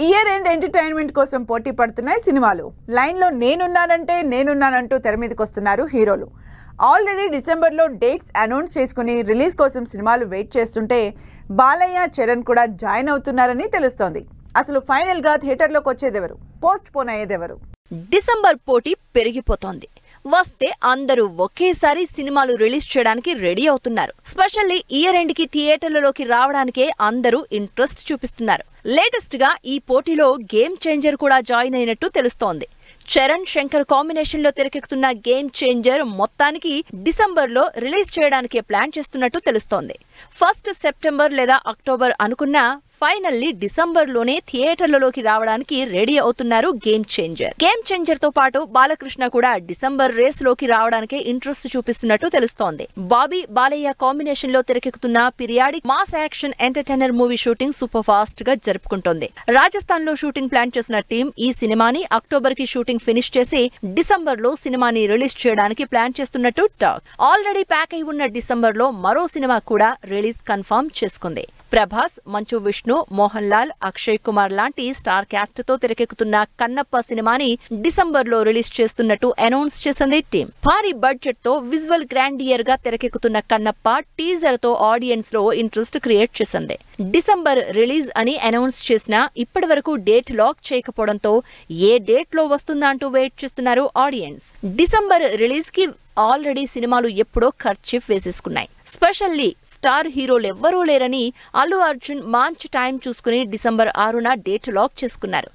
Year end entertainment కోసం పోటీ పడుతున్నాయి సినిమాలు. లైన్లో నేనున్నానంటూ తెర మీదకి వస్తున్నారు హీరోలు. ఆల్రెడీ డిసెంబర్లో డేట్స్ అనౌన్స్ చేసుకుని రిలీజ్ కోసం సినిమాలు వెయిట్ చేస్తుంటే బాలయ్య, చరణ్ కూడా జాయిన్ అవుతున్నారని తెలుస్తోంది. అసలు ఫైనల్ గా థియేటర్లోకి వచ్చేదెవరు, పోస్ట్ పోన్ అయ్యేదెవరు? డిసెంబర్ పోటీ పెరిగిపోతోంది. వస్తే అందరూ ఒకేసారి సినిమాలు రిలీజ్ చేయడానికి రెడీ అవుతున్నారు. స్పెషల్లీ ఇయర్ ఎండ్ కి థియేటర్లలోకి రావడానికే అందరూ ఇంట్రెస్ట్ చూపిస్తున్నారు. లేటెస్ట్ గా ఈ పోటీలో గేమ్ చేంజర్ కూడా జాయిన్ అయినట్టు తెలుస్తోంది. చరణ్, శంకర్ కాంబినేషన్ లో తెరకెక్కుతున్న గేమ్ చేంజర్ మొత్తానికి డిసెంబర్ లో రిలీజ్ చేయడానికి ప్లాన్ చేస్తున్నట్టు తెలుస్తోంది. 1 సెప్టెంబర్ లేదా అక్టోబర్ అనుకున్నా ఫైనల్లీ డిసెంబర్ లోనే థియేటర్లలోకి రావడానికి రెడీ అవుతున్నారు గేమ్ చేంజర్. గేమ్ చేంజర్ తో పాటు బాలకృష్ణ కూడా డిసెంబర్ రేస్ లోకి రావడానికే ఇంట్రెస్ట్ చూపిస్తున్నట్టు తెలుస్తోంది. బాబీ, బాలయ్య కాంబినేషన్ లో తెరకెక్కుతున్న periodic mass action entertainer movie shooting super fast గా జరుపుకుంటోంది. రాజస్థాన్ లో షూటింగ్ ప్లాన్ చేసిన టీం ఈ సినిమాని అక్టోబర్ కి షూటింగ్ ఫినిష్ చేసి డిసెంబర్ లో సినిమాని రిలీజ్ చేయడానికి ప్లాన్ చేస్తున్నట్టు టాక్. ఆల్రెడీ ప్యాక్ అయి ఉన్న డిసెంబర్ లో మరో సినిమా కూడా రిలీజ్ కన్ఫర్మ్ చేసుకుంది. ప్రభాస్, మంచు విష్ణు, మోహన్ లాల్, అక్షయ్ కుమార్ లాంటి స్టార్ క్యాస్ట్ తో తెరకెక్కుతున్న కన్నప్ప సినిమాని డిసెంబర్ లో రిలీజ్ చేస్తున్నట్టు అనౌన్స్ చేసింది టీం. భారీ బడ్జెట్ తో విజువల్ గ్రాండియర్ గా తెరకెక్కుతున్న కన్నప్ప టీజర్ తో ఆడియన్స్ లో ఇంట్రెస్ట్ క్రియేట్ చేసింది. డిసెంబర్ రిలీజ్ అని అనౌన్స్ చేసినా ఇప్పటి వరకు డేట్ లాక్ చేయకపోవడంతో ఏ డేట్ లో వస్తుందా అంటూ వెయిట్ చేస్తున్నారు ఆడియన్స్. డిసెంబర్ రిలీజ్ కి ఆల్రెడీ సినిమాలు ఎప్పుడో ఖర్చీఫ్ వేసేసుకున్నాయి. స్పెషల్లీ స్టార్ హీరోలు ఎవ్వరూ లేరని అల్లు అర్జున్ మంచి టైం చూసుకుని డిసెంబర్ 6న డేట్ లాక్ చేసుకున్నారు.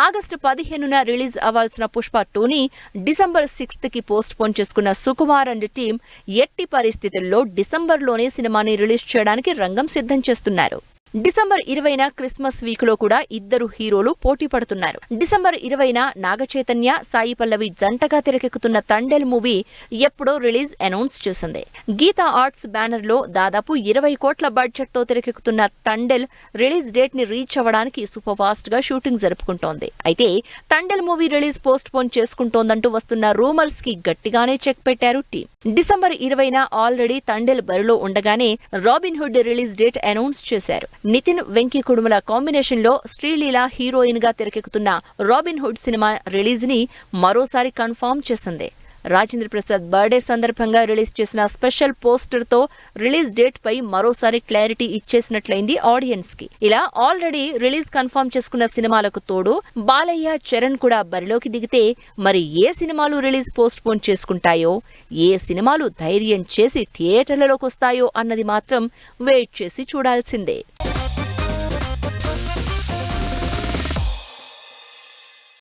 ఆగస్టు 15న రిలీజ్ అవ్వాల్సిన పుష్ప 2ని డిసెంబర్ 6th కి పోస్ట్ పోన్ చేసుకున్న సుకుమార్ అండ్ టీం ఎట్టి పరిస్థితుల్లో డిసెంబర్లోనే సినిమాని రిలీజ్ చేయడానికి రంగం సిద్ధం చేస్తున్నారు. డిసెంబర్ 20న క్రిస్మస్ వీక్ లో కూడా ఇద్దరు హీరోలు పోటీ పడుతున్నారు. డిసెంబర్ 20న నాగచైతన్య, సాయి పల్లవి జంటగా తెరకెక్కుతున్న తండేల్ మూవీ ఎప్పుడో రిలీజ్ అనౌన్స్ చేసింది. గీతా ఆర్ట్స్ బ్యానర్ లో దాదాపు 20 కోట్ల బడ్జెట్ తో తెరకెక్కుతున్న తండేల్ రిలీజ్ డేట్ ని రీచ్ అవ్వడానికి సూపర్ ఫాస్ట్ గా షూటింగ్ జరుపుకుంటోంది. అయితే Thandel movie release postpone చేసుకుంటోందంటూ వస్తున్న రూమర్స్ కి గట్టిగానే చెక్ పెట్టారు టీం. డిసెంబర్ 20న ఆల్రెడీ తండేల్ బరిలో ఉండగానే Robin Hood release date announce చేశారు. నితిన్, వెంకీ కుడుముల కాంబినేషన్ లో శ్రీలీల హీరోయిన్ గా తెరకెక్కుతున్న రాబిన్ హుడ్ సినిమా రిలీజ్ ని మరోసారి కన్ఫర్మ్ చేసింది. రాజేంద్ర ప్రసాద్ బర్త్డే సందర్భంగా రిలీజ్ చేసిన స్పెషల్ పోస్టర్ తో రిలీజ్ డేట్ పై మరోసారి క్లారిటీ ఇచ్చేసినట్లయింది ఆడియన్స్ కి. ఇలా ఆల్రెడీ రిలీజ్ కన్ఫర్మ్ చేసుకున్న సినిమాలకు తోడు బాలయ్య, చరణ్ కూడా బరిలోకి దిగితే మరి ఏ సినిమాలు రిలీజ్ పోస్ట్ పోన్ చేసుకుంటాయో, ఏ సినిమాలు ధైర్యం చేసి థియేటర్లలోకి వస్తాయో అన్నది మాత్రం వెయిట్ చేసి చూడాల్సిందే.